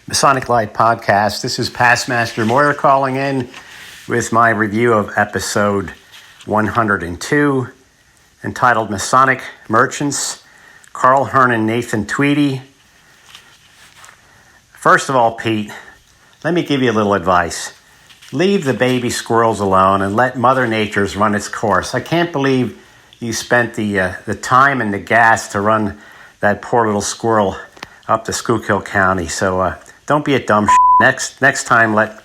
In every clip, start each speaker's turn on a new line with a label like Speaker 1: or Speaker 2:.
Speaker 1: Masonic Light Podcast. This is Past Master Moyer calling in with my review of episode 102, entitled Masonic Merchants, Carl Hearn and Nathan Tweedy. First of all, Pete, let me give you a little advice. Leave the baby squirrels alone and let Mother Nature's run its course. I can't believe you spent the time and the gas to run that poor little squirrel up to Schuylkill County. So don't be a dumb Next time, let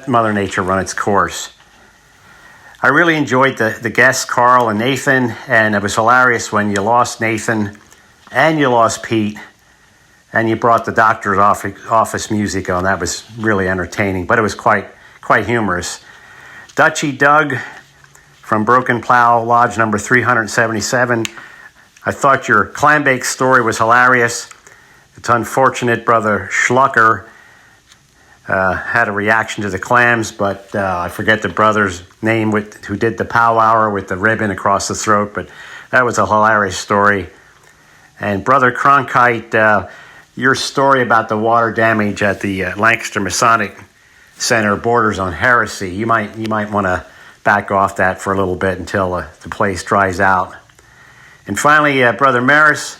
Speaker 1: Mother Nature run its course. I really enjoyed the guests, Carl and Nathan, and it was hilarious when you lost Nathan and you lost Pete, and you brought the doctor's office music on. That was really entertaining, but it was quite humorous. Dutchy Doug from Broken Plow Lodge number 377. I thought your clam bake story was hilarious. It's unfortunate Brother Schlucker had a reaction to the clams, but I forget the brother's name who did the powwower with the ribbon across the throat, but that was a hilarious story. And Brother Cronkite, your story about the water damage at the Lancaster Masonic Center borders on heresy. You might want to back off that for a little bit until the place dries out. And finally, Brother Merris,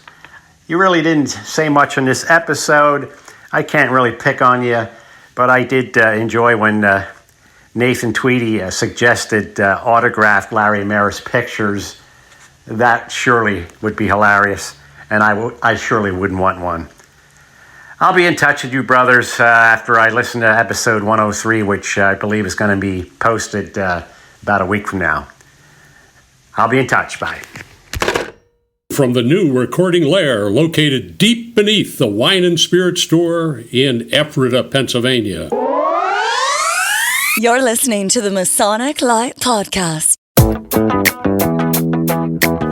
Speaker 1: you really didn't say much on this episode. I can't really pick on you, but I did enjoy when Nathan Tweedy suggested autographed Larry Merris pictures. That surely would be hilarious, and I surely wouldn't want one. I'll be in touch with you, brothers, after I listen to episode 103, which I believe is going to be posted about a week from now. I'll be in touch. Bye.
Speaker 2: From the new recording lair located deep beneath the Wine and Spirit store in Ephrata, Pennsylvania.
Speaker 3: You're listening to the Masonic Light Podcast.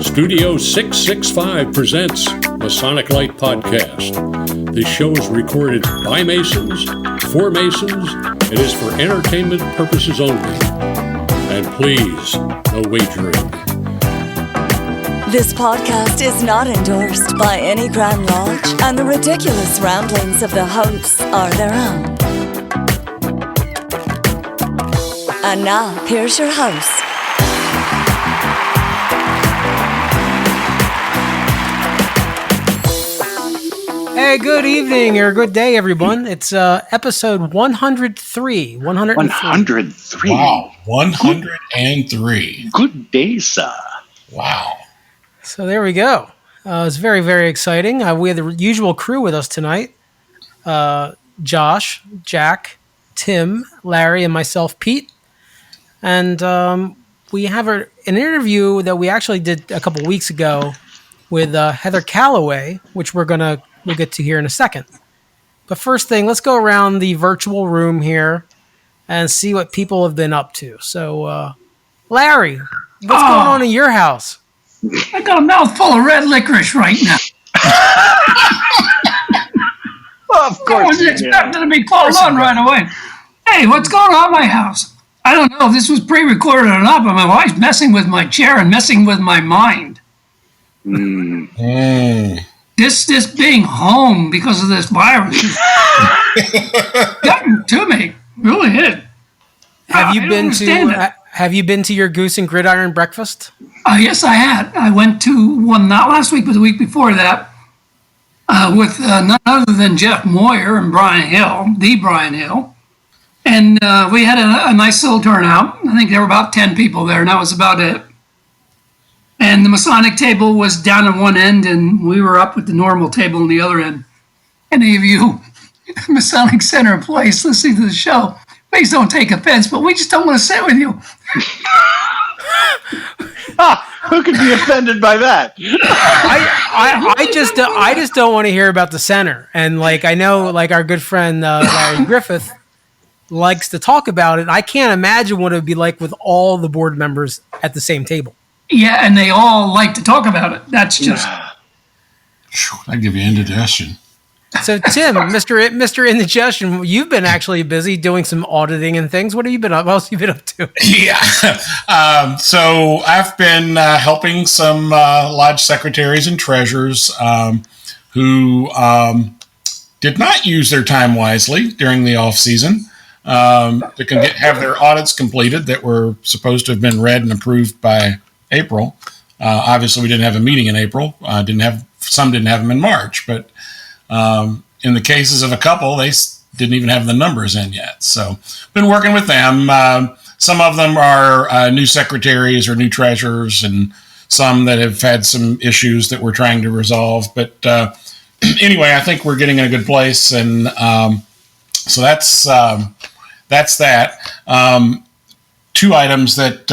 Speaker 2: Studio 665 presents Masonic Light Podcast. This show is recorded by Masons, for Masons, and is for entertainment purposes only. And please, no wagering.
Speaker 3: This podcast is not endorsed by any Grand Lodge, and the ridiculous ramblings of the hosts are their own. And now, here's your host.
Speaker 4: Hey, good evening or good day, everyone. It's episode 103. 103.
Speaker 5: Wow, 103.
Speaker 6: Good day, sir.
Speaker 5: Wow.
Speaker 4: So there we go. It's very, very exciting. We have the usual crew with us tonight. Josh, Jack, Tim, Larry, and myself, Pete. And we have an interview that we actually did a couple weeks ago with Heather Calloway, which we'll get to here in a second. But first thing, let's go around the virtual room here and see what people have been up to. So, Larry, what's going on in your house?
Speaker 7: I got a mouthful of red licorice right now.
Speaker 6: Well, of course.
Speaker 7: I wasn't expecting to be called on right away. Hey, what's going on in my house? I don't know if this was pre-recorded or not, but my wife's messing with my chair and messing with my mind. This being home because of this virus is getting to me. Really is.
Speaker 4: Have you been to your Goose and Gridiron breakfast?
Speaker 7: Yes, I had. I went to one not last week, but the week before that, with none other than Jeff Moyer and Brian Hill, the Brian Hill. And we had a nice little turnout. I think there were about 10 people there, and that was about it. And the Masonic table was down at one end, and we were up with the normal table on the other end. Any of you Masonic Center employees listening to the show, please don't take offense, but we just don't want to sit with you.
Speaker 6: Who could be offended by that?
Speaker 4: I just don't want to hear about the center. And I know our good friend Larry Griffith likes to talk about it. I can't imagine what it would be like with all the board members at the same table.
Speaker 7: Yeah, and they all like to talk about it. That's just
Speaker 5: I'd give you indigestion.
Speaker 4: So, Tim, Mr. Indigestion, you've been actually busy doing some auditing and things. What have you been up? What else have you been up to?
Speaker 5: Yeah. So I've been helping some lodge secretaries and treasurers who did not use their time wisely during the off season to have their audits completed that were supposed to have been read and approved by April. Obviously, we didn't have a meeting in April. Some didn't have them in March, but in the cases of a couple, they didn't even have the numbers in yet. So, been working with them. Some of them are new secretaries or new treasurers, and some that have had some issues that we're trying to resolve. But anyway, I think we're getting in a good place, and so that's that. Two items that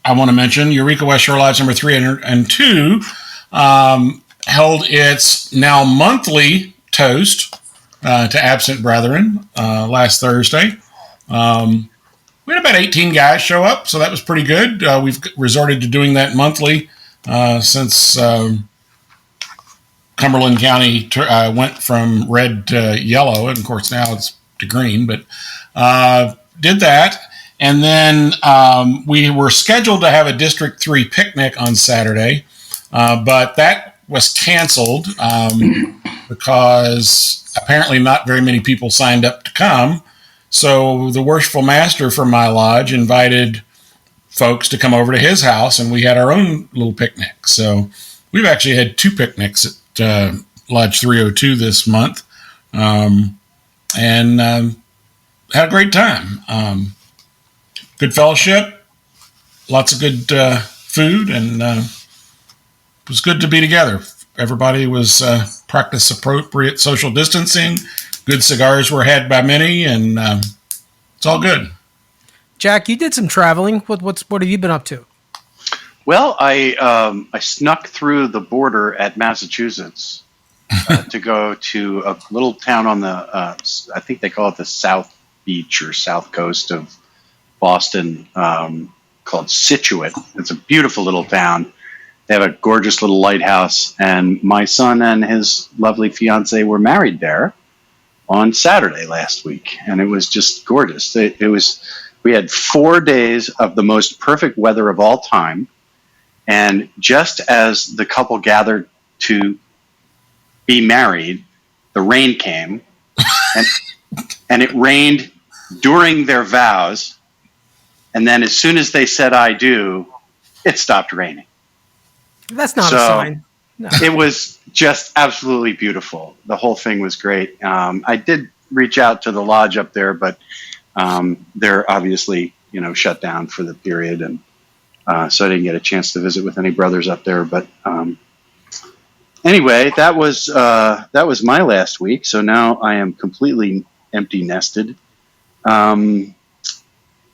Speaker 5: I want to mention: Eureka West Shore Lodge number 302 held its now monthly toast to absent brethren last Thursday. We had about 18 guys show up, so that was pretty good. We've resorted to doing that monthly since Cumberland County went from red to yellow, and of course now it's to green, but did that. And then we were scheduled to have a District 3 picnic on Saturday, but that was canceled because apparently not very many people signed up to come. So the worshipful master from my lodge invited folks to come over to his house, and we had our own little picnic. So we've actually had two picnics at Lodge 302 this month, and had a great time. Good fellowship, lots of good food, and it was good to be together. Everybody was practice appropriate social distancing. Good cigars were had by many, and it's all good.
Speaker 4: Jack, you did some traveling. What have you been up to?
Speaker 6: Well, I snuck through the border at Massachusetts to go to a little town on the I think they call it the South Beach or South Coast of Boston, called Situate. It's a beautiful little town. They have a gorgeous little lighthouse, and my son and his lovely fiance were married there on Saturday last week, and it was just gorgeous. We had 4 days of the most perfect weather of all time, and just as the couple gathered to be married, the rain came, and it rained during their vows, and then as soon as they said "I do," it stopped raining.
Speaker 4: That's not a sign. No.
Speaker 6: It was just absolutely beautiful. The whole thing was great. I did reach out to the lodge up there, but they're obviously, shut down for the period, and so I didn't get a chance to visit with any brothers up there. But anyway, that was my last week. So now I am completely empty nested.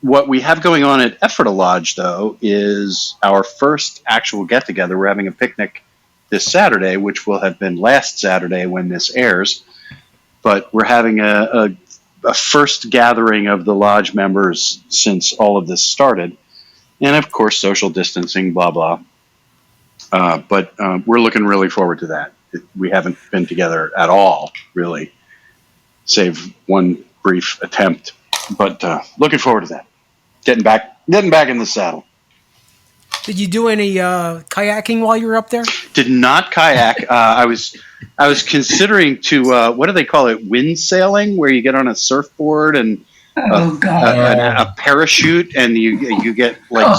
Speaker 6: What we have going on at Ephrata Lodge, though, is our first actual get-together. We're having a picnic this Saturday, which will have been last Saturday when this airs. But we're having a first gathering of the lodge members since all of this started. And, of course, social distancing, blah, blah. But we're looking really forward to that. We haven't been together at all, really, save one brief attempt. But looking forward to that. Getting back in the saddle.
Speaker 4: Did you do any kayaking while you were up there?
Speaker 6: Did not kayak. I was considering to what do they call it? Wind sailing, where you get on a surfboard and a parachute, and you get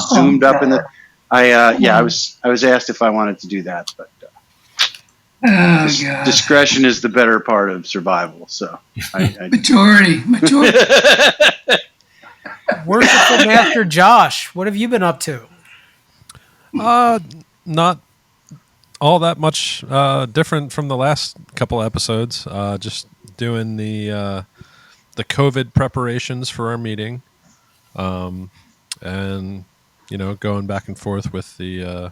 Speaker 6: zoomed up in the. I was asked if I wanted to do that, but discretion is the better part of survival. So
Speaker 7: maturity.
Speaker 4: Worshipful Master Josh, what have you been up to?
Speaker 8: Not all that much different from the last couple episodes. Just doing the COVID preparations for our meeting, and going back and forth with the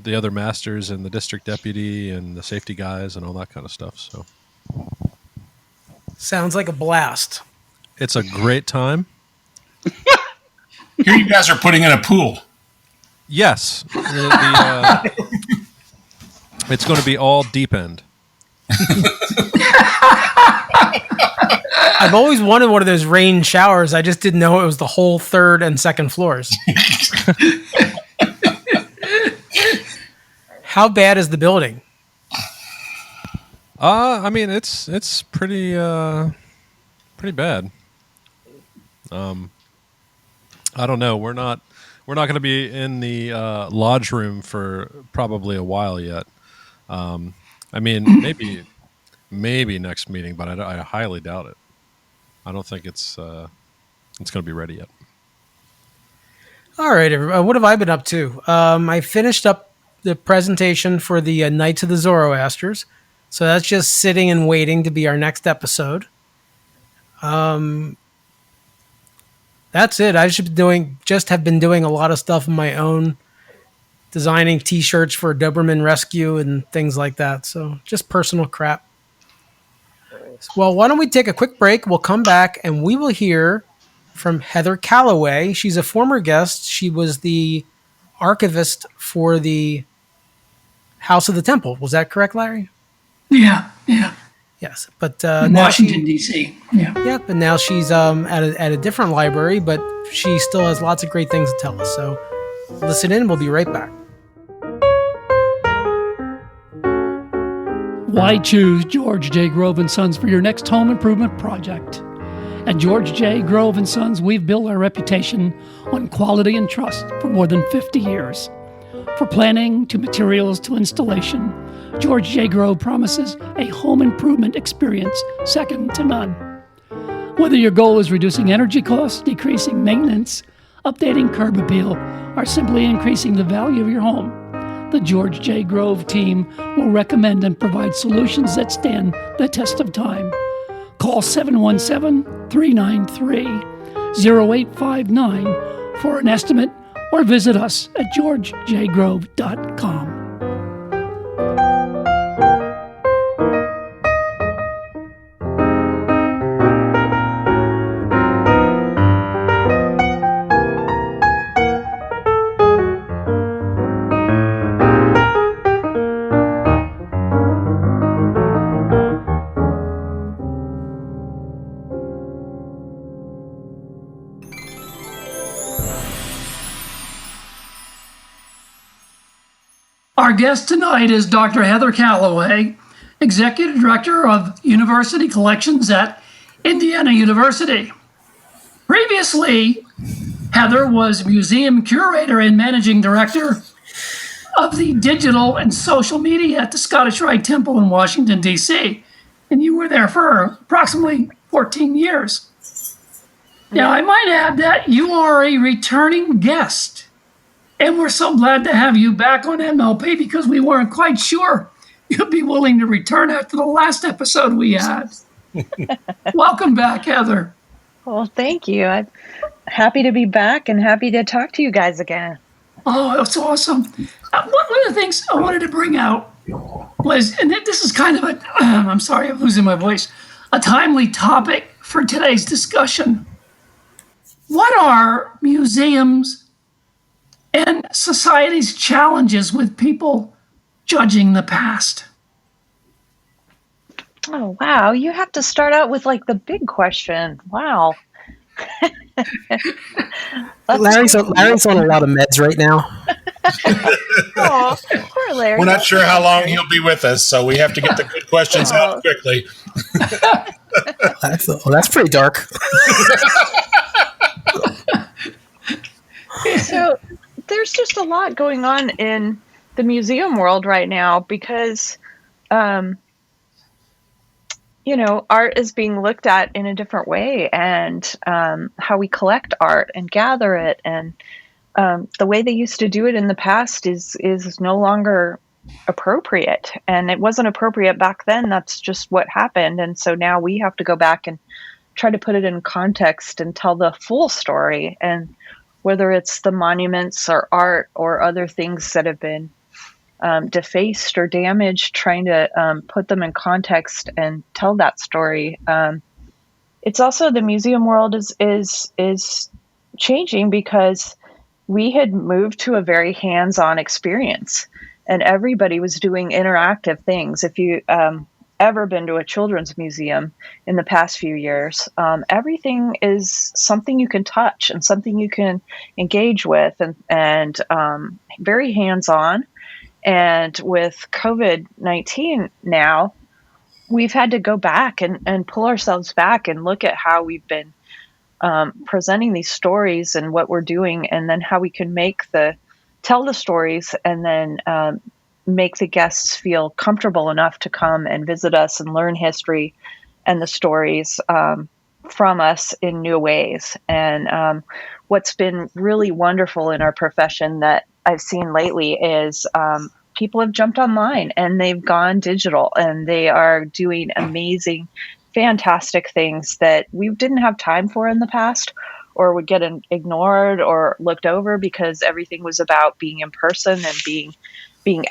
Speaker 8: other masters and the district deputy and the safety guys and all that kind of stuff. So,
Speaker 4: sounds like a blast.
Speaker 8: It's a great time.
Speaker 5: Here you guys are putting in a pool.
Speaker 8: Yes. It's going to be all deep end.
Speaker 4: I've always wanted one of those rain showers. I just didn't know it was the whole third and second floors. How bad is the building?
Speaker 8: I mean, it's pretty bad. I don't know. We're not going to be in the lodge room for probably a while yet. I mean, maybe next meeting, but I highly doubt it. I don't think it's going to be ready yet.
Speaker 4: All right, everybody. What have I been up to? I finished up the presentation for the Knights of the Zoroasters. So that's just sitting and waiting to be our next episode. That's it. I have been doing a lot of stuff on my own, designing T-shirts for Doberman Rescue and things like that. So just personal crap. Well, why don't we take a quick break? We'll come back and we will hear from Heather Calloway. She's a former guest. She was the archivist for the House of the Temple. Was that correct, Larry?
Speaker 7: Yeah.
Speaker 4: Yes, but
Speaker 7: In
Speaker 4: now
Speaker 7: Washington, D.C. Yeah.
Speaker 4: Yeah, but now she's at a different library, but she still has lots of great things to tell us. So listen in. We'll be right back.
Speaker 9: Why choose George J. Grove & Sons for your next home improvement project? At George J. Grove & Sons, we've built our reputation on quality and trust for more than 50 years. From planning to materials to installation, George J. Grove promises a home improvement experience second to none. Whether your goal is reducing energy costs, decreasing maintenance, updating curb appeal, or simply increasing the value of your home, the George J. Grove team will recommend and provide solutions that stand the test of time. Call 717-393-0859 for an estimate or visit us at georgejgrove.com.
Speaker 7: Our guest tonight is Dr. Heather Calloway, Executive Director of University Collections at Indiana University. Previously, Heather was Museum Curator and Managing Director of the Digital and Social Media at the Scottish Rite Temple in Washington, D.C., and you were there for approximately 14 years. Now, I might add that you are a returning guest. And we're so glad to have you back on MLP because we weren't quite sure you'd be willing to return after the last episode we had. Welcome back, Heather.
Speaker 10: Well, thank you. I'm happy to be back and happy to talk to you guys again.
Speaker 7: Oh, that's awesome. One of the things I wanted to bring out was, and this is kind of I'm sorry, I'm losing my voice, a timely topic for today's discussion. What are museums and society's challenges with people judging the past?
Speaker 10: Oh, wow. You have to start out with like the big question. Wow.
Speaker 4: Larry's on a lot of meds right now.
Speaker 10: Oh, poor Larry.
Speaker 5: We're not sure how long he'll be with us, so we have to get the good questions out quickly.
Speaker 4: That's pretty dark.
Speaker 10: So there's just a lot going on in the museum world right now because, art is being looked at in a different way, and how we collect art and gather it, and the way they used to do it in the past is no longer appropriate, and it wasn't appropriate back then. That's just what happened, and so now we have to go back and try to put it in context and tell the full story, and whether it's the monuments or art or other things that have been defaced or damaged, trying to put them in context and tell that story. It's also, the museum world is changing because we had moved to a very hands-on experience. and everybody was doing interactive things. If you ever been to a children's museum in the past few years, everything is something you can touch and something you can engage with, and very hands-on. And with COVID-19 now, we've had to go back and pull ourselves back and look at how we've been presenting these stories and what we're doing, and then how we can tell the stories, and then make the guests feel comfortable enough to come and visit us and learn history and the stories from us in new ways. And what's been really wonderful in our profession that I've seen lately is people have jumped online and they've gone digital, and they are doing amazing, fantastic things that we didn't have time for in the past, or would get ignored or looked over because everything was about being in person and being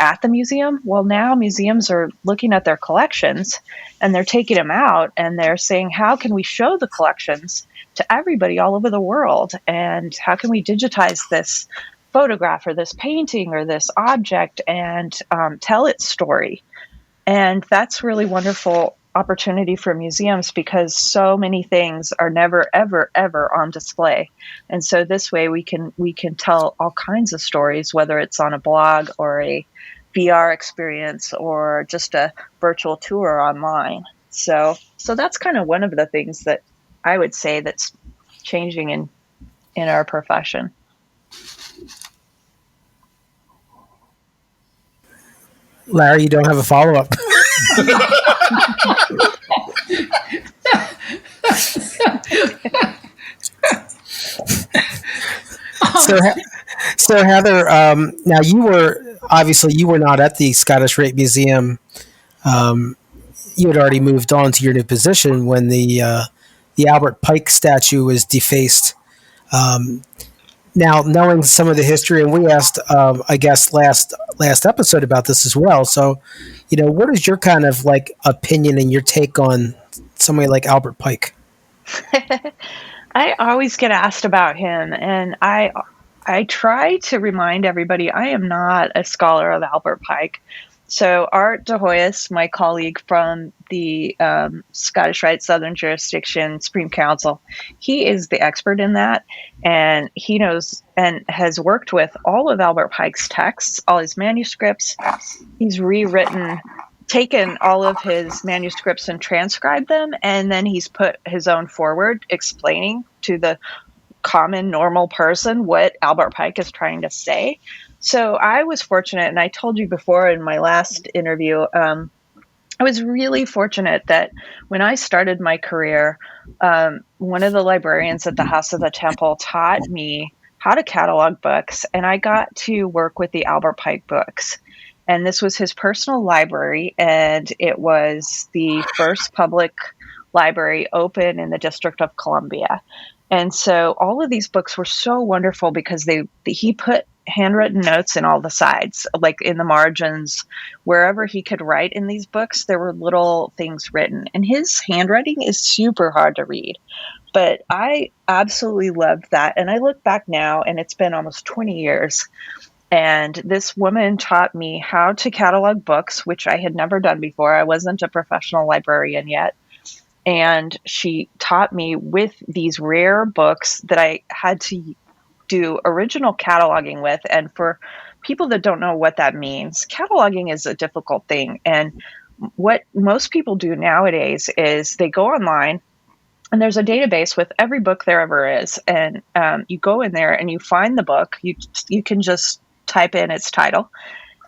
Speaker 10: at the museum. Well, now museums are looking at their collections and they're taking them out and they're saying, how can we show the collections to everybody all over the world? And how can we digitize this photograph or this painting or this object and tell its story? And that's really wonderful opportunity for museums, because so many things are never, ever, ever on display. And so this way we can tell all kinds of stories, whether it's on a blog or a VR experience or just a virtual tour online. So that's kind of one of the things that I would say that's changing in our profession.
Speaker 4: Larry, you don't have a follow-up. So Heather, now you were not at the Scottish Rite Museum. You had already moved on to your new position when the Albert Pike statue was defaced. Now, knowing some of the history, and we asked, I guess, last episode about this as well. So, what is your kind of opinion and your take on somebody like Albert Pike?
Speaker 10: I always get asked about him, and I try to remind everybody I am not a scholar of Albert Pike. So Art de Hoyos, my colleague from the Scottish Rite Southern Jurisdiction Supreme Council, he is the expert in that, and he knows and has worked with all of Albert Pike's texts, all his manuscripts. He's taken all of his manuscripts and transcribed them, and then he's put his own forward explaining to the common normal person what Albert Pike is trying to say. So I was fortunate, and I told you before in my last interview, I was really fortunate that when I started my career, one of the librarians at the House of the Temple taught me how to catalog books, and I got to work with the Albert Pike books. And this was his personal library, and it was the first public library open in the District of Columbia. And so all of these books were so wonderful because he put handwritten notes in all the sides, like in the margins, wherever he could write in these books, there were little things written. And his handwriting is super hard to read. But I absolutely loved that. And I look back now, and it's been almost 20 years. And this woman taught me how to catalog books, which I had never done before. I wasn't a professional librarian yet. And she taught me with these rare books that I had to do original cataloging with. And for people that don't know what that means, cataloging is a difficult thing. And what most people do nowadays is they go online, and there's a database with every book there ever is. And you go in there and you find the book. You can just type in its title,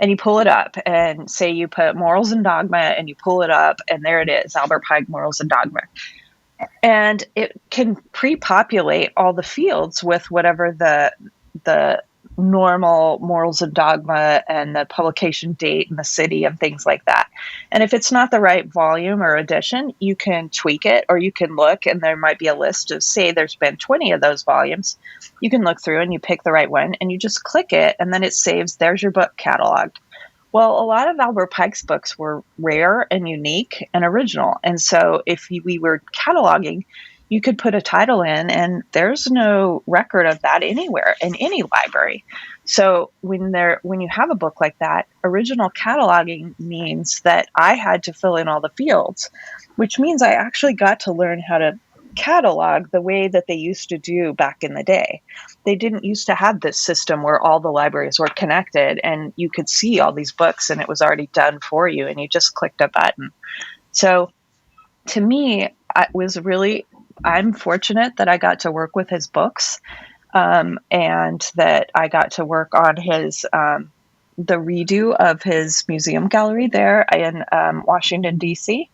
Speaker 10: and you pull it up, and say you put Morals and Dogma, and you pull it up, and there it is, Albert Pike Morals and Dogma. And it can pre-populate all the fields with whatever the normal Morals and Dogma and the publication date and the city and things like that. And if it's not the right volume or edition, you can tweak it, or you can look, and there might be a list of, say there's been 20 of those volumes. You can look through and you pick the right one, and you just click it, and then it saves, there's your book cataloged. Well, a lot of Albert Pike's books were rare and unique and original. And so if we were cataloging, you could put a title in, and there's no record of that anywhere in any library. So when you have a book like that, original cataloging means that I had to fill in all the fields, which means I actually got to learn how to catalog the way that they used to do back in the day. They didn't used to have this system where all the libraries were connected and you could see all these books and it was already done for you and you just clicked a button. So to me, I'm fortunate that I got to work with his books, and that I got to work on his the redo of his museum gallery there in Washington, D.C.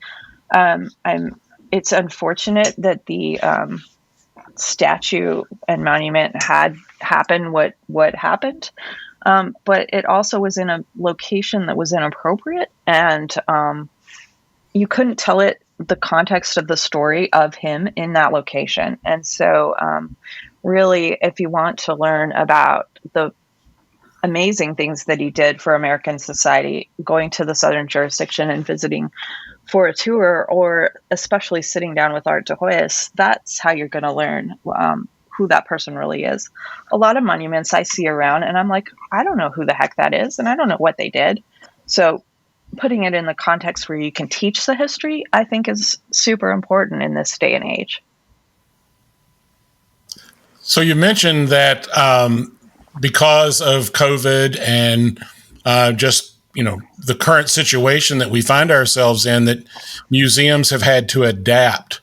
Speaker 10: It's unfortunate that the statue and monument had happened what happened, but it also was in a location that was inappropriate, and you couldn't tell it the context of the story of him in that location. And so really, if you want to learn about the amazing things that he did for American society, going to the Southern jurisdiction and visiting for a tour, or especially sitting down with Art de Hoyos, that's how you're going to learn who that person really is. A lot of monuments I see around and I'm like, I don't know who the heck that is, and I don't know what they did. So putting it in the context where you can teach the history, I think is super important in this day and age.
Speaker 5: So you mentioned that because of COVID and just, the current situation that we find ourselves in, that museums have had to adapt.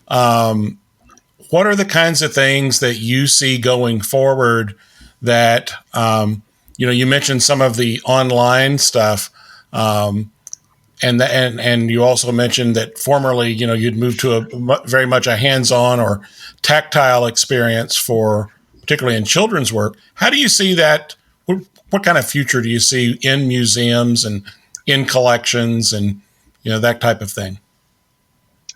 Speaker 5: What are the kinds of things that you see going forward that, you mentioned some of the online stuff, and you also mentioned that formerly, you'd moved to very much a hands-on or tactile experience particularly in children's work. How do you see that? What kind of future do you see in museums and in collections and, that type of thing?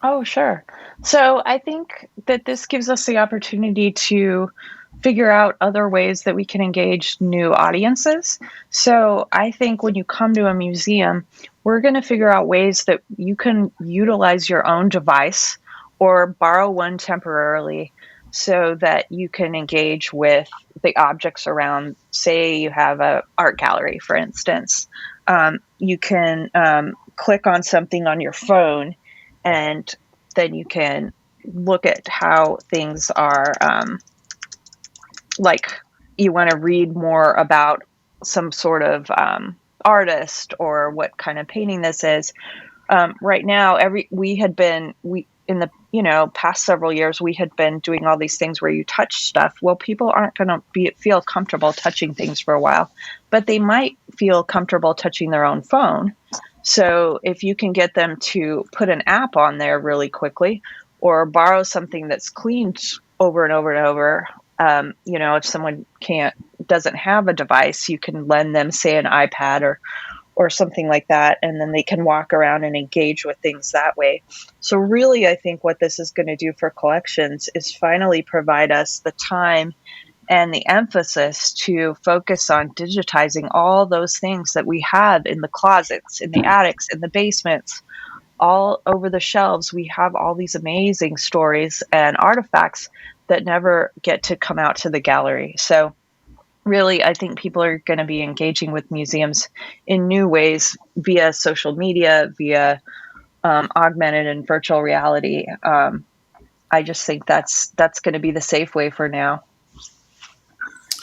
Speaker 10: Oh, sure. So I think that this gives us the opportunity to figure out other ways that we can engage new audiences. So I think when you come to a museum, we're going to figure out ways that you can utilize your own device or borrow one temporarily so that you can engage with the objects around. Say you have an art gallery, for instance. You can click on something on your phone, and then you can look at how things are, like you want to read more about some sort of artist or what kind of painting this is. Right now, in the past several years, we had been doing all these things where you touch stuff. Well, people aren't going to feel comfortable touching things for a while, but they might feel comfortable touching their own phone. So if you can get them to put an app on there really quickly, or borrow something that's cleaned over and over and over, if someone doesn't have a device, you can lend them, say, an iPad or something like that, and then they can walk around and engage with things that way. So really, I think what this is going to do for collections is finally provide us the time and the emphasis to focus on digitizing all those things that we have in the closets, in the attics, in the basements, all over the shelves. We have all these amazing stories and artifacts that never get to come out to the gallery. So really, I think people are going to be engaging with museums in new ways via social media, via augmented and virtual reality. I just think that's going to be the safe way for now.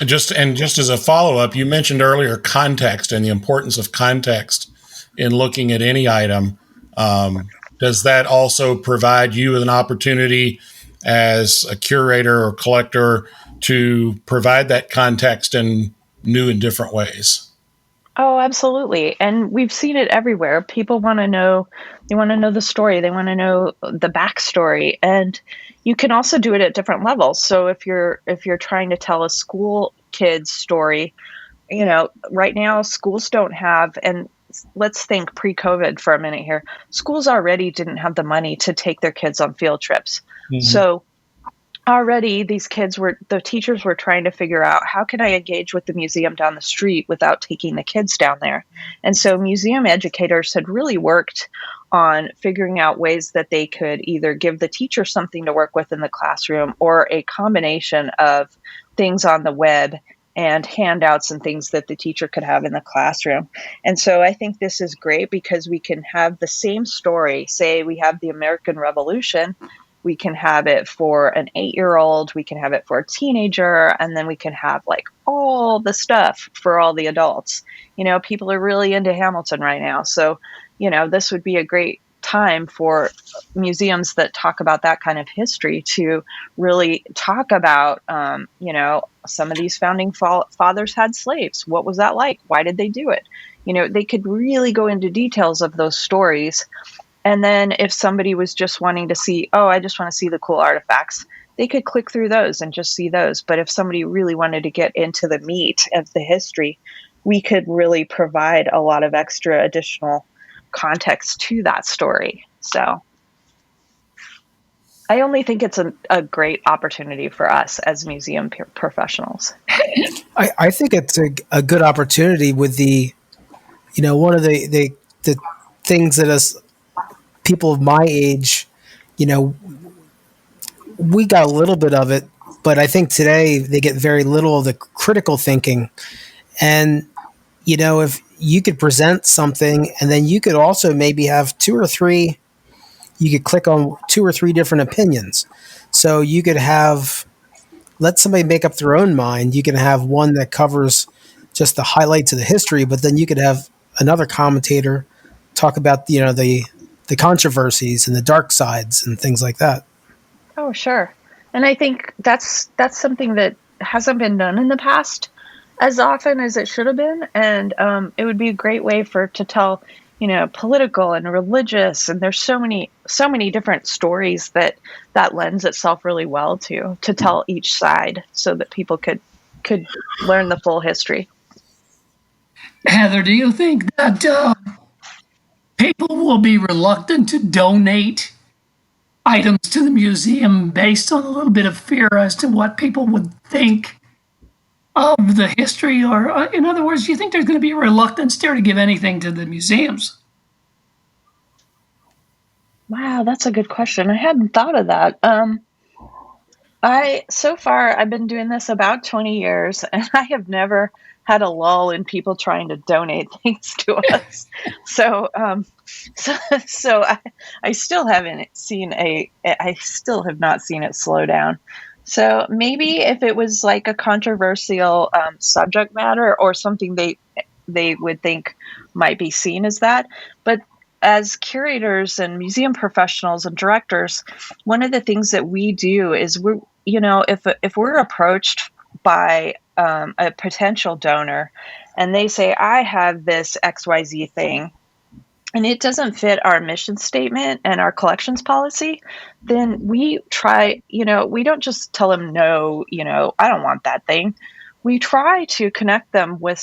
Speaker 5: Just as a follow-up, you mentioned earlier context and the importance of context in looking at any item. Does that also provide you with an opportunity as a curator or collector to provide that context in new and different ways?
Speaker 10: Oh, absolutely. And we've seen it everywhere. People want to know the story. They want to know the backstory. And you can also do it at different levels. So if you're trying to tell a school kid's story, right now schools don't have, and let's think pre-COVID for a minute here, schools already didn't have the money to take their kids on field trips. Mm-hmm. So already the teachers were trying to figure out, how can I engage with the museum down the street without taking the kids down there? And so museum educators had really worked on figuring out ways that they could either give the teacher something to work with in the classroom or a combination of things on the web and handouts and things that the teacher could have in the classroom. And so I think this is great because we can have the same story. Say we have the American Revolution, we can have it for an 8-year-old, we can have it for a teenager, and then we can have like all the stuff for all the adults. You know, people are really into Hamilton right now. So, you know, this would be a great time for museums that talk about that kind of history to really talk about, you know, some of these founding fathers had slaves. What was that like? Why did they do it? You know, they could really go into details of those stories. And then if somebody was just wanting to see, oh, I just want to see the cool artifacts, they could click through those and just see those. But if somebody really wanted to get into the meat of the history, we could really provide a lot of extra additional context to that story. So I only think it's a great opportunity for us as museum professionals.
Speaker 4: I think it's a good opportunity with the, you know, one of the things that us people of my age, you know, we got a little bit of it, but I think today they get very little of the critical thinking. And, you know, if you could present something and then you could also maybe have you could click on 2 or 3 different opinions. So you could let somebody make up their own mind. You can have one that covers just the highlights of the history, but then you could have another commentator talk about, you know, the controversies and the dark sides and things like that.
Speaker 10: Oh, sure. And I think that's something that hasn't been done in the past as often as it should have been. And it would be a great way to tell, you know, political and religious. And there's so many different stories that lends itself really well to tell each side so that people could learn the full history.
Speaker 7: Heather, do you think that people will be reluctant to donate items to the museum based on a little bit of fear as to what people would think of the history? Or, in other words, do you think there's going to be a reluctance there to give anything to the museums?
Speaker 10: Wow, that's a good question. I hadn't thought of that. So far, I've been doing this about 20 years, and I have never had a lull in people trying to donate things to us. So I still haven't seen I still have not seen it slow down. So maybe if it was like a controversial subject matter or something they would think might be seen as that. But as curators and museum professionals and directors, one of the things that we do is if we're approached by a potential donor and they say, I have this XYZ thing, and it doesn't fit our mission statement and our collections policy, then we try, we don't just tell them, no, I don't want that thing. We try to connect them with,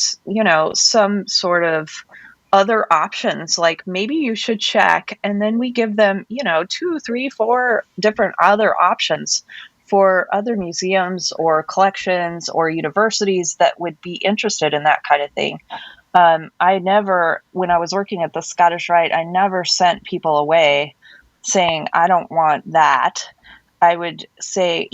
Speaker 10: some sort of other options, like maybe you should check, and then we give them, 2, 3, 4 different other options for other museums or collections or universities that would be interested in that kind of thing. When I was working at the Scottish Rite, I never sent people away saying, I don't want that. I would say,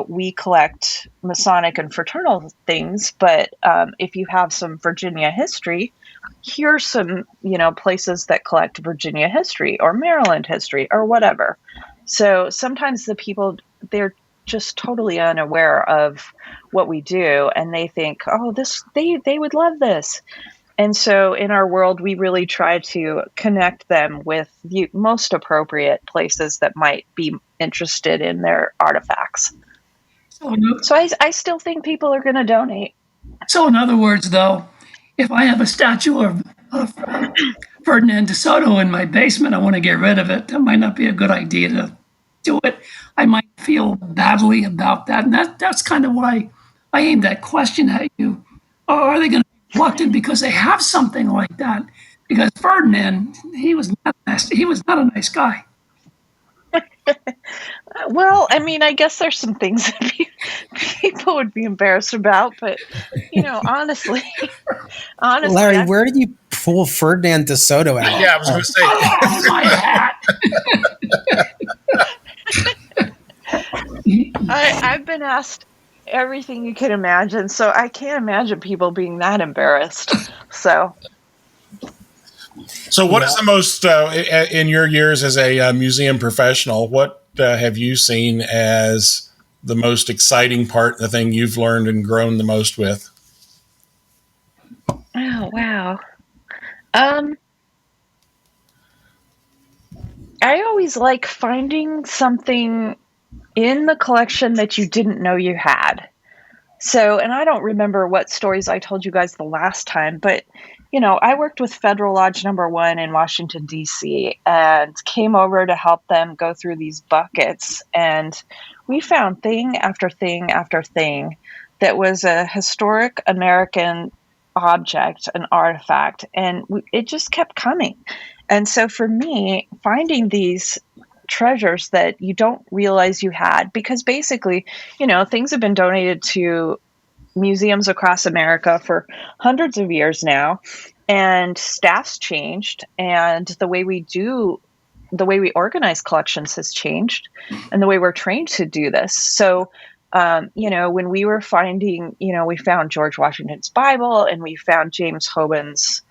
Speaker 10: we collect Masonic and fraternal things, but if you have some Virginia history, here's some, places that collect Virginia history or Maryland history or whatever. So sometimes the people, they're just totally unaware of what we do, and they think, oh, they would love this. And so in our world, we really try to connect them with the most appropriate places that might be interested in their artifacts. So I still think people are going to donate.
Speaker 7: So in other words, though, if I have a statue of Ferdinand de Soto in my basement, I want to get rid of it. That might not be a good idea to do it. I might feel badly about that. And that's kind of why I aimed that question at you. Or are they going to be reluctant because they have something like that? Because Ferdinand, he was not a nice guy.
Speaker 10: Well, I mean, I guess there's some things that people would be embarrassed about, but honestly,
Speaker 4: Larry, where do you full Ferdinand DeSoto out.
Speaker 5: Yeah, I was going to say.
Speaker 7: My hat.
Speaker 10: I've been asked everything you can imagine, so I can't imagine people being that embarrassed. So
Speaker 5: what is the most, in your years as a museum professional, what have you seen as the most exciting part, the thing you've learned and grown the most with?
Speaker 10: oh wow. I always like finding something in the collection that you didn't know you had. So, and I don't remember what stories I told you guys the last time, but I worked with Federal Lodge Number 1 in Washington, D.C., and came over to help them go through these buckets. And we found thing after thing after thing that was a historic American object, an artifact, and it just kept coming. And so for me, finding these treasures that you don't realize you had, because basically, things have been donated to museums across America for hundreds of years now, and staff's changed, and the way we organize collections has changed, and the way we're trained to do this. So, when we were finding, we found George Washington's Bible, and we found James Hoban's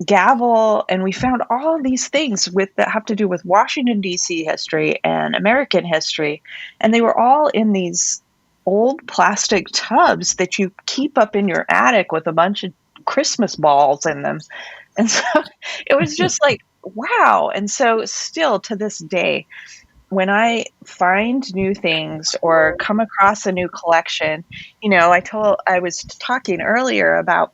Speaker 10: gavel, and we found all of these things that have to do with Washington, D.C. history and American history, and they were all in these old plastic tubs that you keep up in your attic with a bunch of Christmas balls in them. And so it was just like, wow. And so still to this day, when I find new things or come across a new collection, I was talking earlier about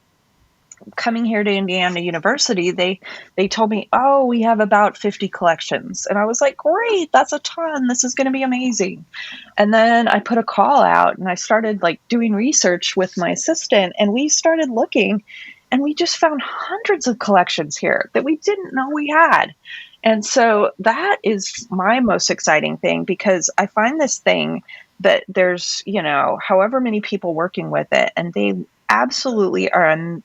Speaker 10: coming here to Indiana University. They told me, oh, we have about 50 collections. And I was like, great, that's a ton. This is going to be amazing. And then I put a call out, and I started doing research with my assistant, and we started looking, and we just found hundreds of collections here that we didn't know we had. And so that is my most exciting thing, because I find this thing that there's, however many people working with it, and they absolutely are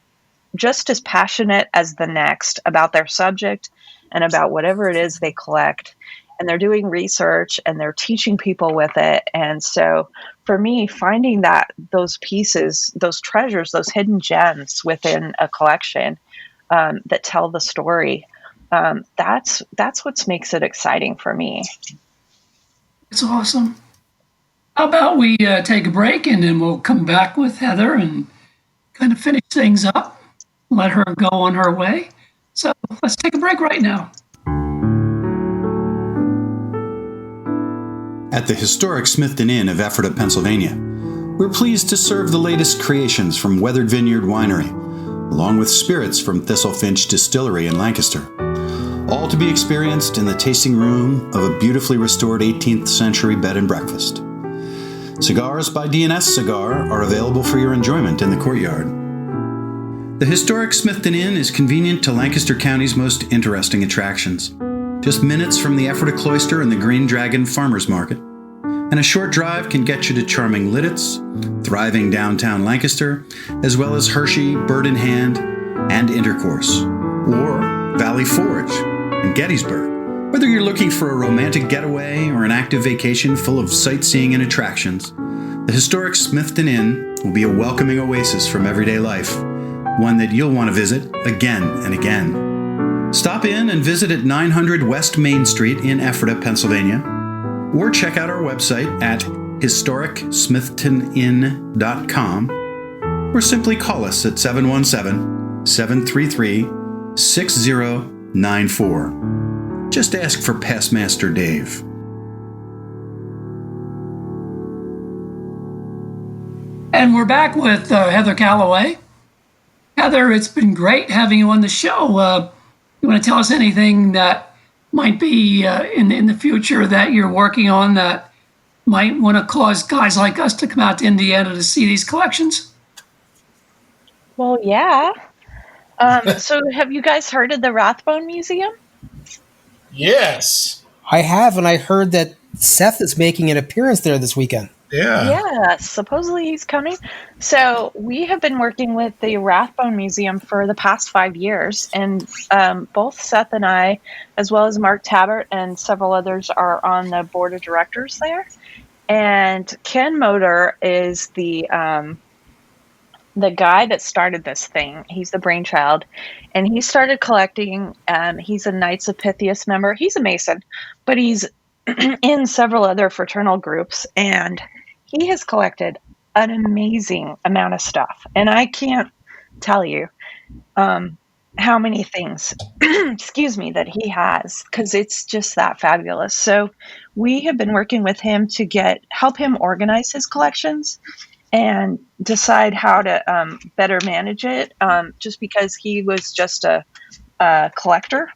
Speaker 10: just as passionate as the next about their subject and about whatever it is they collect. And they're doing research, and they're teaching people with it. And so for me, finding those pieces, those treasures, those hidden gems within a collection that tell the story, that's what makes it exciting for me.
Speaker 7: It's awesome. How about we take a break, and then we'll come back with Heather and kind of finish things up, let her go on her way. So let's take a break right now.
Speaker 11: At the Historic Smithton Inn of Ephrata, Pennsylvania, we're pleased to serve the latest creations from Weathered Vineyard Winery, along with spirits from Thistlefinch Distillery in Lancaster, all to be experienced in the tasting room of a beautifully restored 18th century bed and breakfast. Cigars by D&S Cigar are available for your enjoyment in the courtyard. The Historic Smithton Inn is convenient to Lancaster County's most interesting attractions. Just minutes from the Ephrata Cloister and the Green Dragon Farmers Market, and a short drive can get you to charming Lidditz, thriving downtown Lancaster, as well as Hershey, Bird in Hand, and Intercourse, or Valley Forge and Gettysburg. Whether you're looking for a romantic getaway or an active vacation full of sightseeing and attractions, the Historic Smithton Inn will be a welcoming oasis from everyday life, one that you'll want to visit again and again. Stop in and visit at 900 West Main Street in Ephrata, Pennsylvania, or check out our website at historicsmithtoninn.com, or simply call us at 717-733-6094. Just ask for Past Master Dave.
Speaker 7: And we're back with Heather Calloway. Heather, it's been great having you on the show. You want to tell us anything that might be in the future that you're working on that might want to cause guys like us to come out to Indiana to see these collections?
Speaker 10: Well, yeah. So have you guys heard of the Rathbone Museum?
Speaker 5: Yes.
Speaker 4: I have, and I heard that Seth is making an appearance there this weekend.
Speaker 10: Yeah, supposedly he's coming. So we have been working with the Rathbone Museum for the past 5 years, and both Seth and I, as well as Mark Tabbert and several others, are on the board of directors there. And Ken Motor is the guy that started this thing. He's the brainchild, and he started collecting. He's a Knights of Pythias member. He's a Mason, but he's in several other fraternal groups, and he has collected an amazing amount of stuff. And I can't tell you how many things, excuse me, that he has, because it's just that fabulous. So we have been working with him to help him organize his collections and decide how to better manage it, just because he was just a collector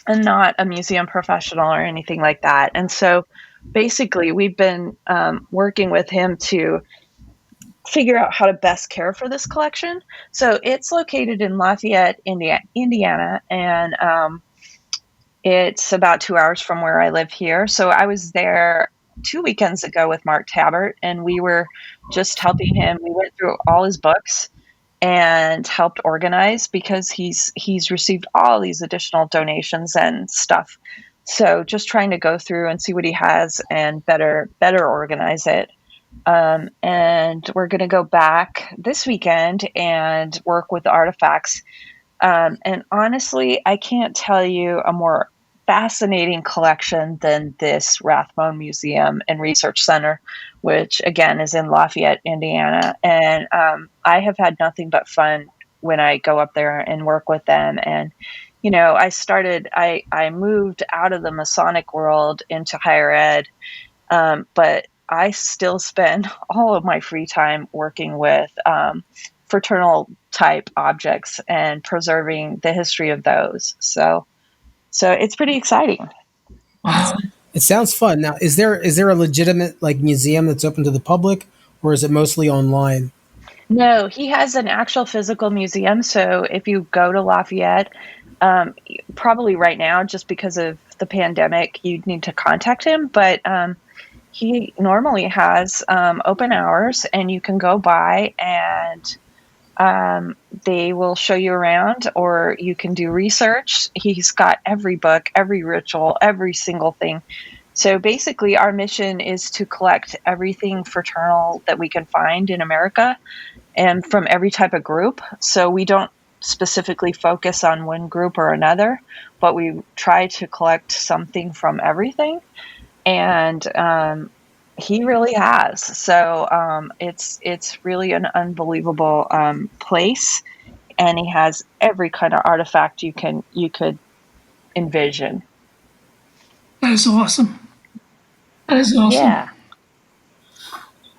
Speaker 10: and not a museum professional or anything like that. And so basically we've been working with him to figure out how to best care for this collection. So it's located in Lafayette, Indiana, and it's about 2 hours from where I live here. So I was there 2 weekends ago with Mark Tabbert, and we were just helping him. We went through all his books and helped organize, because he's received all these additional donations and stuff. So just trying to go through and see what he has and better organize it. And we're going to go back this weekend and work with the artifacts. And honestly, I can't tell you a more fascinating collection than this Rathbone Museum and Research Center, which again is in Lafayette, Indiana. And I have had nothing but fun when I go up there and work with them. And I moved out of the Masonic world into higher ed, but I still spend all of my free time working with fraternal type objects and preserving the history of those. So it's pretty exciting.
Speaker 7: Wow.
Speaker 4: It sounds fun. Now, is there a legitimate museum that's open to the public, or is it mostly online?
Speaker 10: No, he has an actual physical museum. So if you go to Lafayette, probably right now, just because of the pandemic, you'd need to contact him. But he normally has open hours, and you can go by and they will show you around, or you can do research. He's got every book, every ritual, every single thing. So basically our mission is to collect everything fraternal that we can find in America, and from every type of group. So we don't specifically focus on one group or another, but we try to collect something from everything. And he really has. So it's really an unbelievable place, and he has every kind of artifact you could envision.
Speaker 7: That is awesome. That is awesome.
Speaker 10: Yeah.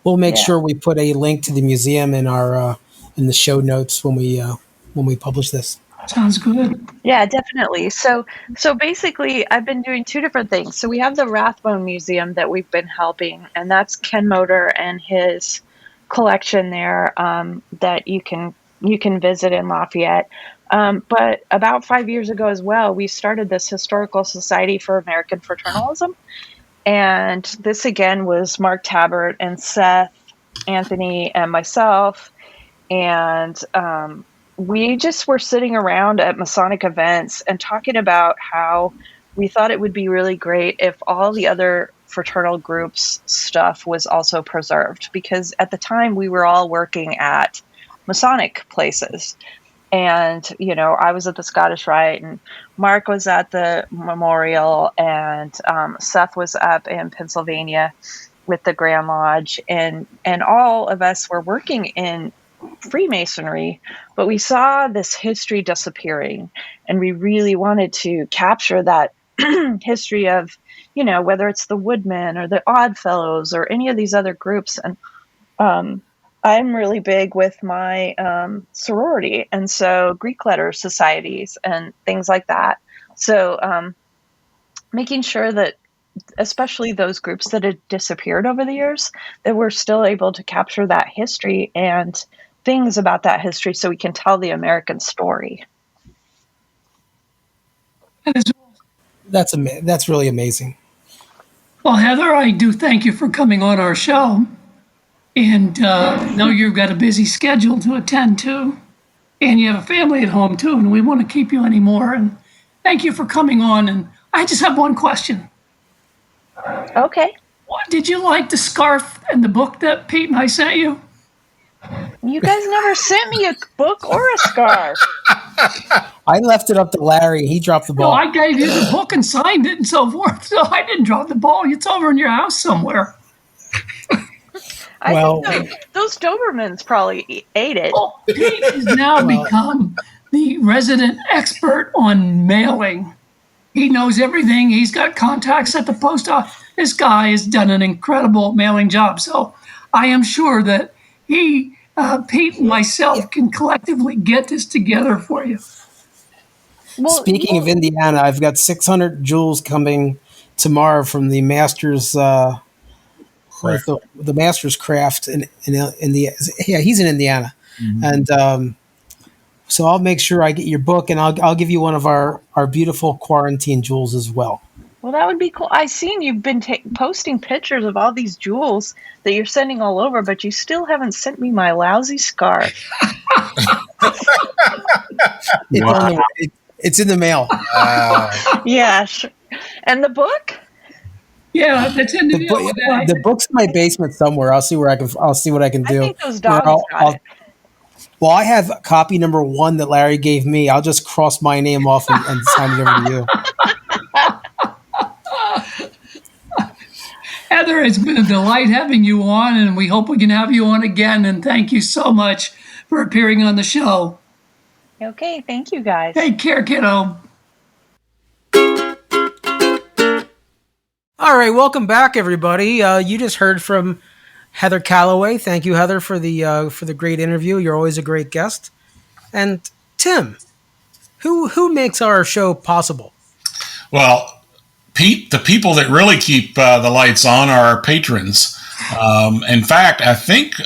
Speaker 4: We'll make sure we put a link to the museum in our in the show notes when we publish this.
Speaker 7: Sounds good.
Speaker 10: Yeah, definitely. So basically, I've been doing two different things. So we have the Rathbone Museum that we've been helping, and that's Ken Motor and his collection there that you can visit in Lafayette. But about 5 years ago as well, we started this Historical Society for American Fraternalism. And this again was Mark Tabbert and Seth, Anthony, and myself. And we just were sitting around at Masonic events and talking about how we thought it would be really great if all the other fraternal groups' stuff was also preserved. Because at the time we were all working at Masonic places. And, I was at the Scottish Rite, and Mark was at the Memorial, and Seth was up in Pennsylvania with the Grand Lodge. And all of us were working in Freemasonry, but we saw this history disappearing, and we really wanted to capture that history of, whether it's the Woodmen or the Odd Fellows or any of these other groups. And I'm really big with my sorority, and so Greek letter societies and things like that. So making sure that, especially those groups that had disappeared over the years, that we're still able to capture that history and things about that history so we can tell the American story.
Speaker 4: That's really amazing.
Speaker 7: Well, Heather, I do thank you for coming on our show. And know you've got a busy schedule to attend to. And you have a family at home, too, and we want to keep you anymore. And thank you for coming on. And I just have one question.
Speaker 10: Okay.
Speaker 7: Did you like the scarf and the book that Pete and I sent you?
Speaker 10: You guys never sent me a book or a scarf.
Speaker 4: I left it up to Larry. He dropped the
Speaker 7: No,
Speaker 4: ball.
Speaker 7: I gave you the book and signed it and so forth. So I didn't drop the ball. It's over in your house somewhere.
Speaker 10: I think those Dobermans probably ate it.
Speaker 7: Well, Pete has now become the resident expert on mailing. He knows everything. He's got contacts at the post office. This guy has done an incredible mailing job. So I am sure that he, Pete and myself can collectively get this together for you.
Speaker 10: Well,
Speaker 4: Speaking of Indiana, I've got 600 jewels coming tomorrow from the Masters the Masters Craft in he's in Indiana, and so I'll make sure I get your book, and I'll give you one of our beautiful quarantine jewels as well.
Speaker 10: Well, that would be cool. I've seen you've been posting pictures of all these jewels that you're sending all over, but you still haven't sent me my lousy scarf.
Speaker 4: It's in the mail.
Speaker 10: Yeah, sure. And the book?
Speaker 7: Yeah, that's in the mail.
Speaker 4: The book's in my basement somewhere. I'll see what I can do.
Speaker 10: I think those dogs got it.
Speaker 4: Well, I have copy number 1 that Larry gave me. I'll just cross my name off and sign it over to you.
Speaker 7: Heather, it's been a delight having you on, and we hope we can have you on again. And thank you so much for appearing on the show.
Speaker 10: Okay, thank you, guys.
Speaker 7: Take care, kiddo.
Speaker 4: All right, welcome back, everybody. You just heard from Heather Calloway. Thank you, Heather, for the great interview. You're always a great guest. And Tim, who makes our show possible?
Speaker 5: Well, Pete, the people that really keep the lights on are our patrons. In fact, I think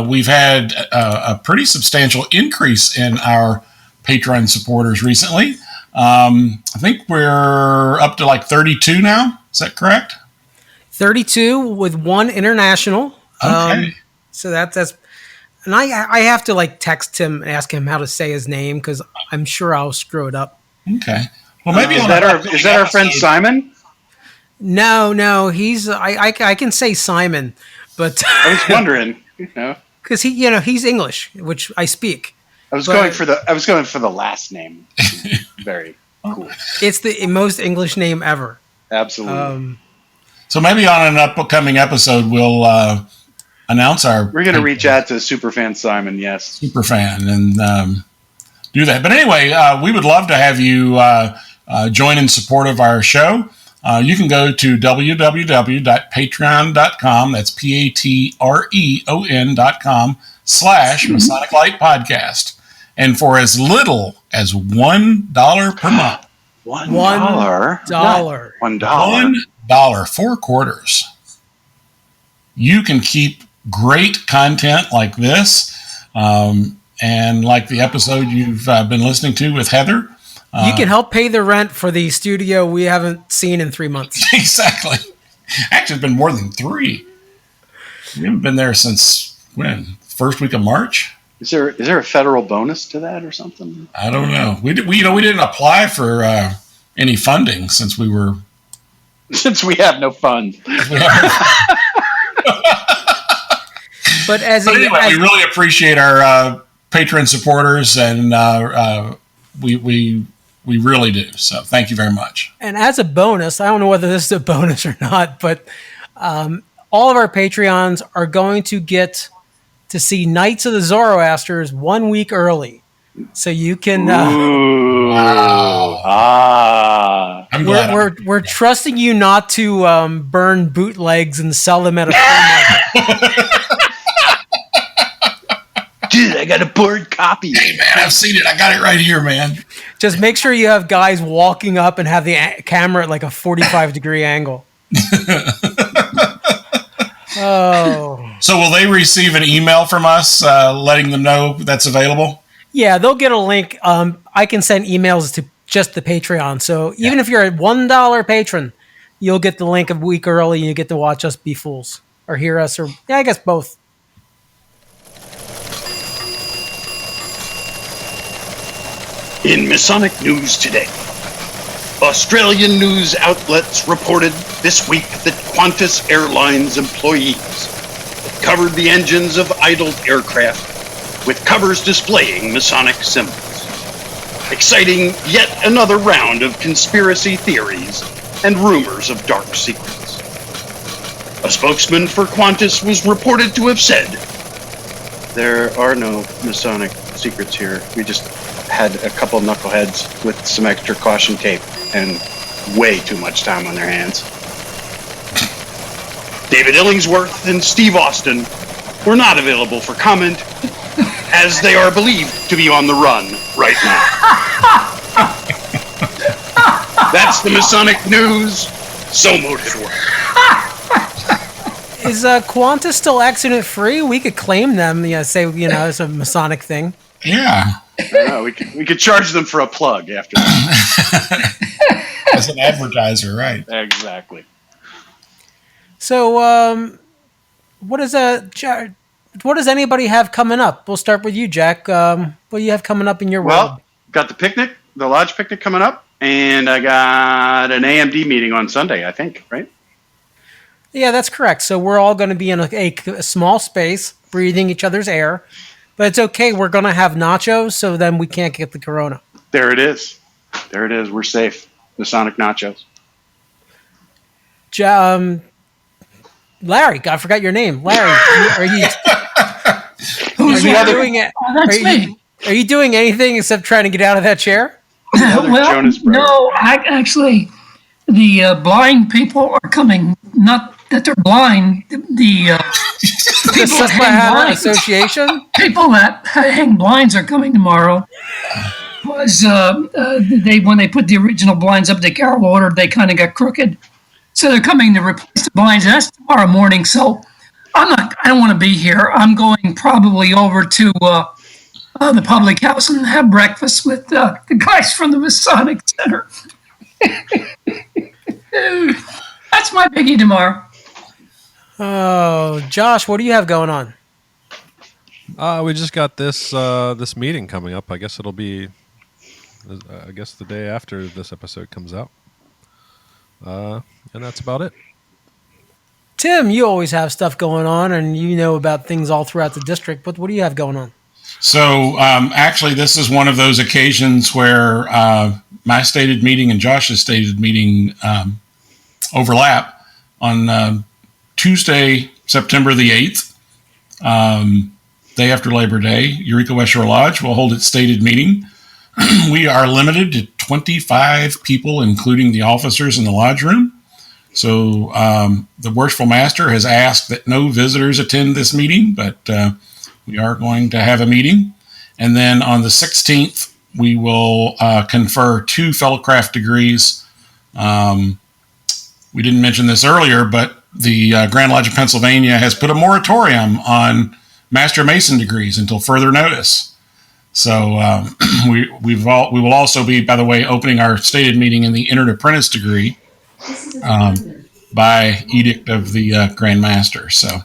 Speaker 5: we've had a pretty substantial increase in our Patreon supporters recently. I think we're up to like 32 now. Is that correct?
Speaker 4: 32 with 1 international.
Speaker 5: Okay.
Speaker 4: So that's, and I have to like text him and ask him how to say his name because I'm sure I'll screw it up.
Speaker 5: Okay. Well, maybe
Speaker 6: is that our friend Simon?
Speaker 4: No, he's I can say Simon, but
Speaker 6: I was wondering,
Speaker 4: because he's English, which I speak.
Speaker 6: I was going for the last name. Very cool.
Speaker 4: It's the most English name ever.
Speaker 6: Absolutely.
Speaker 5: So maybe on an upcoming episode, we'll announce our.
Speaker 6: We're going to reach out to Superfan Simon. Yes,
Speaker 5: Superfan, and do that. But anyway, we would love to have you join in support of our show. You can go to www.patreon.com. That's patreon.com/Masonic Light Podcast. And for as little as $1 per month. $1, 4 quarters. You can keep great content like this, and like the episode you've been listening to with Heather.
Speaker 4: You can help pay the rent for the studio we haven't seen in 3 months.
Speaker 5: Exactly. Actually, it's been more than 3. We haven't been there since when? First week of March?
Speaker 6: Is there a federal bonus to that or something?
Speaker 5: I don't know. We didn't apply for any funding since we
Speaker 6: have no funds.
Speaker 4: But
Speaker 5: anyway, we really appreciate our patron supporters, and we really do. So thank you very much.
Speaker 4: And as a bonus, I don't know whether this is a bonus or not, but all of our Patreons are going to get to see Knights of the Zoroasters 1 week early. So you can...
Speaker 5: Wow. I'm glad
Speaker 4: we're trusting you not to burn bootlegs and sell them at a flea market.
Speaker 6: Dude, I got a board copy.
Speaker 5: Hey, man, I've seen it. I got it right here, man.
Speaker 4: Just make sure you have guys walking up and have the camera at like a 45-degree angle. Oh.
Speaker 5: So will they receive an email from us letting them know that's available?
Speaker 4: Yeah, they'll get a link. I can send emails to just the Patreon. So even if you're a $1 patron, you'll get the link a week early and you get to watch us be fools or hear us, or I guess both.
Speaker 6: In Masonic news today, Australian news outlets reported this week that Qantas Airlines employees covered the engines of idled aircraft with covers displaying Masonic symbols, exciting yet another round of conspiracy theories and rumors of dark secrets. A spokesman for Qantas was reported to have said, "There are no Masonic secrets here. We just had a couple knuckleheads with some extra caution tape and way too much time on their hands." David Illingsworth and Steve Austin were not available for comment, as they are believed to be on the run right now. That's the Masonic news. So motive work.
Speaker 4: Is Qantas still accident free? We could claim them. Say it's a Masonic thing.
Speaker 5: Yeah.
Speaker 6: We could charge them for a plug after that.
Speaker 5: As an advertiser, right?
Speaker 6: Exactly.
Speaker 4: So, what does anybody have coming up? We'll start with you, Jack. What do you have coming up in your world?
Speaker 6: Well, got the picnic, the lodge picnic coming up, and I got an AMD meeting on Sunday, I think, right?
Speaker 4: Yeah, that's correct. So we're all going to be in a small space, breathing each other's air. But it's okay. We're going to have nachos, so then we can't get the corona.
Speaker 6: There it is. We're safe. Masonic nachos.
Speaker 4: Larry, I forgot your name. Larry, are you doing it?
Speaker 7: That's me.
Speaker 4: Are you doing anything except trying to get out of that chair?
Speaker 7: Well, no, actually, the blind people are coming. Not that they're blind. The people that hang blinds,
Speaker 4: Association?
Speaker 7: People that hang blinds are coming tomorrow. Was when they put the original blinds up, the Carol order, they kind of got crooked. So they're coming to replace the blinds. That's tomorrow morning. So I don't want to be here. I'm going probably over to the public house and have breakfast with the guys from the Masonic Center. That's my biggie tomorrow.
Speaker 4: Oh, Josh, what do you have going on?
Speaker 8: We just got this meeting coming up. I guess it'll be, the day after this episode comes out. And that's about it.
Speaker 4: Tim, you always have stuff going on, and you know about things all throughout the district. But what do you have going on?
Speaker 5: So actually, this is one of those occasions where my stated meeting and Josh's stated meeting overlap on Tuesday, September the 8th, day after Labor Day. Eureka West Shore Lodge will hold its stated meeting. We are limited to 25 people, including the officers in the lodge room. So the Worshipful Master has asked that no visitors attend this meeting, but we are going to have a meeting. And then on the 16th, we will confer 2 Fellowcraft degrees. We didn't mention this earlier, but the Grand Lodge of Pennsylvania has put a moratorium on Master Mason degrees until further notice. So we will also be, by the way, opening our stated meeting in the Entered Apprentice degree by edict of the Grand Master. So,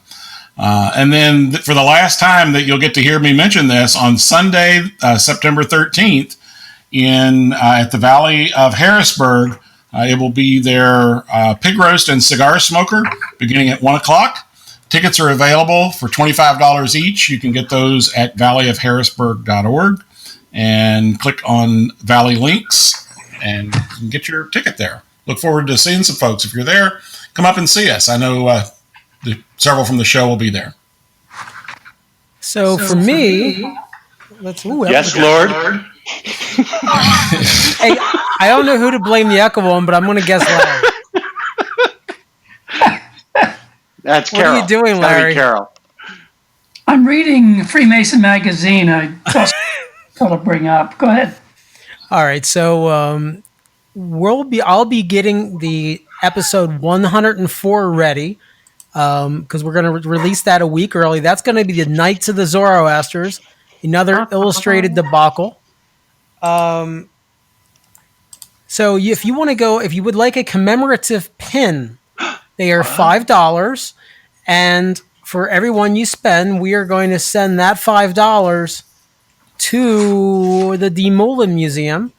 Speaker 5: and then for the last time that you'll get to hear me mention this, on Sunday, September 13th, at the Valley of Harrisburg, it will be their pig roast and cigar smoker beginning at 1 o'clock. Tickets are available for $25 each. You can get those at valleyofharrisburg.org and click on Valley Links and you can get your ticket there. Look forward to seeing some folks. If you're there, come up and see us. I know several from the show will be there.
Speaker 4: So for me,
Speaker 6: yes, Lord.
Speaker 4: Hey, I don't know who to blame the echo on, but I'm going to guess Larry.
Speaker 6: That's
Speaker 4: what
Speaker 6: Carol.
Speaker 4: What are you doing, Larry?
Speaker 6: Carol.
Speaker 7: I'm reading Freemason magazine. I just got to bring up. Go ahead.
Speaker 4: All right, so I'll be getting the episode 104 ready because we're going to release that a week early. That's going to be the Knights of the Zoroasters, another illustrated debacle. So if you want to go, if you would like a commemorative pin. They are $5, and for every one you spend, we are going to send that $5 to the De Moulin Museum.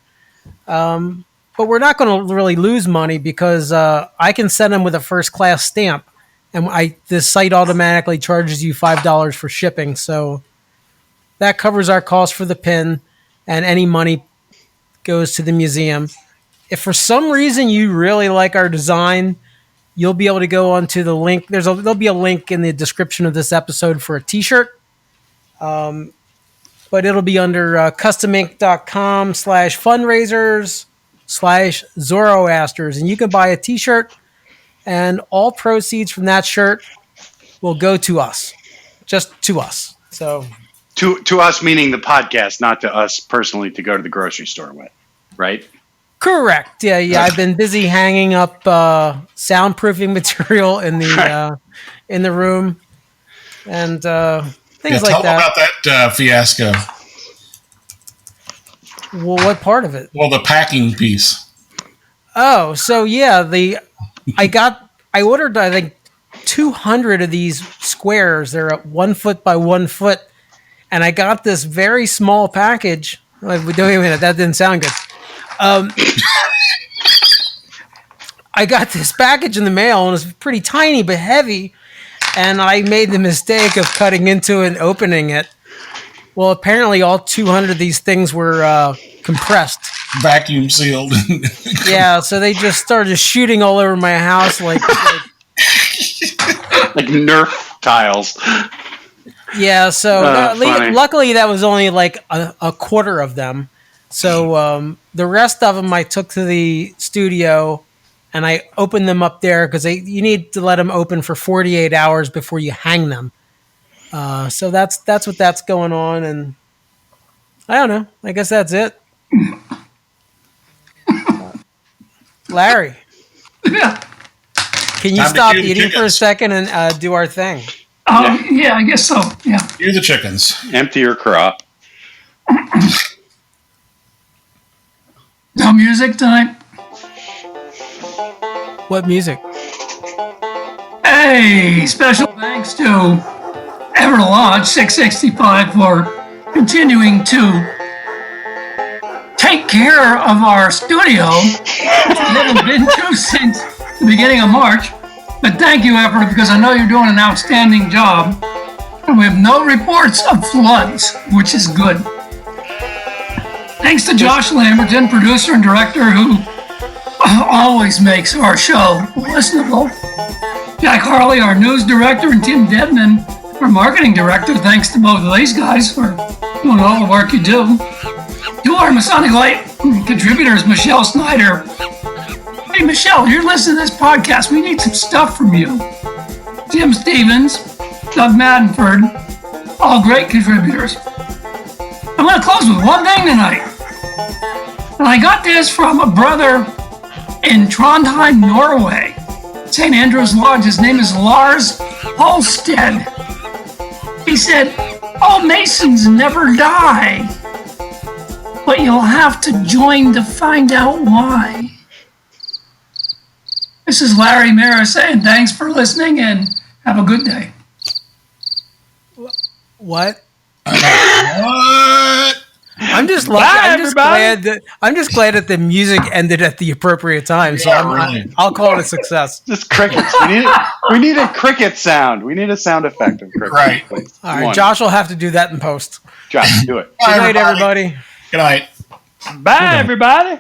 Speaker 4: But we're not going to really lose money because I can send them with a first class stamp, and the site automatically charges you $5 for shipping. So that covers our cost for the pin, and any money goes to the museum. If for some reason you really like our design, you'll be able to go onto the link. There'll be a link in the description of this episode for a T-shirt. But it'll be under customink.com/fundraisers/Zoroasters. And you can buy a T-shirt, and all proceeds from that shirt will go to us. Just to us. So
Speaker 6: To us, meaning the podcast, not to us personally to go to the grocery store with, right?
Speaker 4: correct. Yeah. I've been busy hanging up soundproofing material in the room. And things like that.
Speaker 5: Tell about that fiasco.
Speaker 4: Well, what part of it?
Speaker 5: Well, the packing piece.
Speaker 4: Oh, so yeah, I ordered, I think, 200 of these squares. They're 1 foot by 1 foot, and I got this very small package. Wait a minute, that didn't sound good. I got this package in the mail, and it was pretty tiny but heavy. And I made the mistake of cutting into it and opening it. Well, apparently all 200 of these things were compressed.
Speaker 5: Vacuum sealed.
Speaker 4: Yeah, so they just started shooting all over my house like
Speaker 6: Nerf tiles.
Speaker 4: Yeah, so luckily that was only like a quarter of them. So the rest of them I took to the studio, and I opened them up there because you need to let them open for 48 hours before you hang them. So that's what's going on, and I don't know. I guess that's it. Larry, can you stop eating for a second and do our thing?
Speaker 7: Yeah, I guess so. Yeah.
Speaker 5: Cue the chickens.
Speaker 6: Empty your crop.
Speaker 7: No music tonight?
Speaker 4: What music?
Speaker 7: Hey, special thanks to Everett Lodge 665 for continuing to take care of our studio, which we haven't been to since the beginning of March. But thank you, Everett, because I know you're doing an outstanding job. And we have no reports of floods, which is good. Thanks to Josh Lamberton, producer and director, who always makes our show listenable. Jack Harley, our news director, and Tim Dedman, our marketing director. Thanks to both of these guys for doing all the work you do. To our Masonic Light contributors, Michelle Snyder. Hey, Michelle, you're listening to this podcast. We need some stuff from you. Jim Stevens, Doug Maddenford, all great contributors. I'm going to close with one thing tonight. And I got this from a brother in Trondheim, Norway. St. Andrew's Lodge. His name is Lars Holsted. He said, all Masons never die, but you'll have to join to find out why. This is Larry Merris saying thanks for listening and have a good day.
Speaker 4: What?
Speaker 5: What?
Speaker 4: I'm just glad that the music ended at the appropriate time. So I'll call it a success.
Speaker 6: Just crickets. We need a cricket sound. We need a sound effect of crickets.
Speaker 5: Right.
Speaker 6: Please.
Speaker 4: All right, Josh will have to do that in post.
Speaker 6: Josh, do it.
Speaker 4: Good night, everybody.
Speaker 5: Good night.
Speaker 6: Bye, everybody.